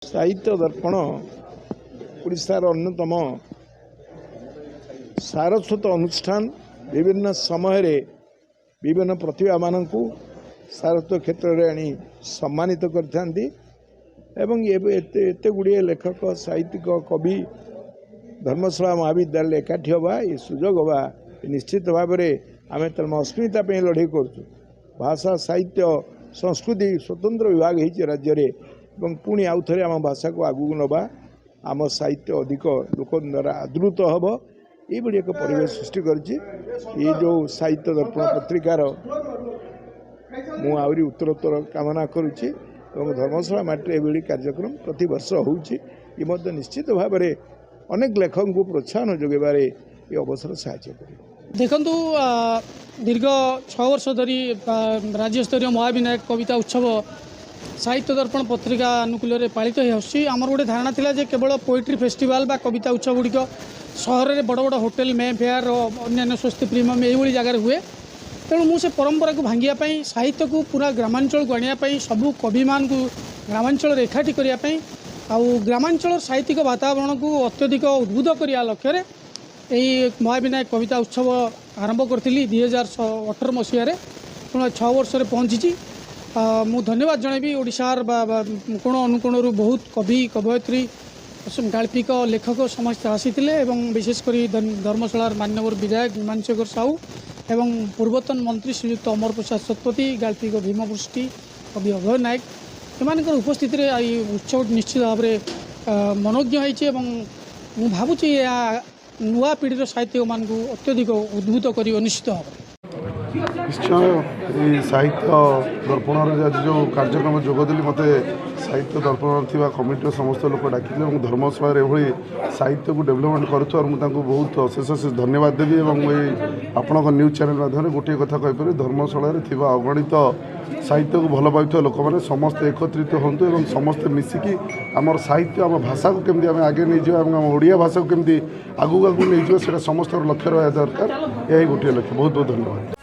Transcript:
साहित्य दर्पण ओडिशार अन्यतम सारस्वत अनुष्ठान विभिन्न समय विभिन्न प्रतिभा मानू सारस्वत क्षेत्र में आनी सम्मानित करते गुड़िए लेखक साहित्यिक कवि धर्मशाला महाविद्यालय एकाठी हवा ये सुजोग हवा निश्चित भाव में आम तरह अस्मिता लड़े करुँ भाषा साहित्य संस्कृति स्वतंत्र विभाग होती राज्य में पुणी आउ थे आम भाषा को आगू नवा आम साहित्य अधिक लोक द्वारा आदृत हम ये एक परिवेश सृष्टि कर जो साहित्य दर्पण पत्रिकार मु आहरी उत्तरोत्तर कामना करुच्ची धर्मशाला माटी ये कार्यक्रम प्रति वर्ष होती निश्चित भाव में अनेक लेखक को प्रोत्साहन जोगेबारे ये अवसर साहाय्य कर देखु दीर्घ 6 वर्ष धरी राज्यस्तरीय महाविनायक कविता उत्सव साहित्य दर्पण पत्रिका अनुकूल पालित होमर गोटे धारणा थिला जे केवल पोएट्री फेस्टिवल बा कविता उत्सव गुड़िक सहर में बड़ बड़ होटेल मे फेयर और अन्य स्वस्ति प्रीमियम यही जगार हुए तेणु मुझे परंपरा को भांगापी साहित्य को पूरा ग्रामांचल को आने सबू कवि मान को ग्रामांचल एकाठी करने ग्रामांचल साहित्यिक वातावरण को अत्यधिक उद्बुद्ध करने लक्ष्य यही महाविनायक कविता उत्सव आरंभ करी 2018 मसीह तेणु 6 वर्ष पहुँची मु धन्यवाद जनइबी ओडिशार कोण अनुकोण बहुत कवि कवयित्री गाल्पिक लेखक समस्त आसीथिले एवं विशेषकर धर्मशालार मान्यवर विधायक हिमांशु साहू एवं पूर्वतन मंत्री श्रीयुक्त अमर प्रसाद शतपथी गाल्पिक भीमपृष्टि कवि अभय नायक एमानकर उपस्थित उत्सव निश्चित भाव में मनोज्ञ होती मु भावुची नुआ पीढ़ीर साहित्य मान अत्यधिक उद्भूत कर निश्चित भाव निश्चय साहित्य दर्पण जो कार्यक्रम जोगदेली मत साहित्य दर्पण थी कमिटर समस्त लोक डाकिले धर्मशाला एभली साहित्य को डेभलपमेंट करुँ मुझे बहुत अशेष अशेष धन्यवाद देवी आपण न्यूज चैनल माध्यम गोटे कथा कहीपर धर्मशाला अगणित साहित्य को भल पाई लोक मैंने समस्त एकत्रित हूँ और समस्ते मिसिकी आमर साहित्य आम भाषा को केमती आम आगे नहीं जाम ओडिया भाषा को केमती आगू आगू नहीं जाए समस्त लक्ष्य रहा दरकार यही गोटे लक्ष्य बहुत बहुत धन्यवाद।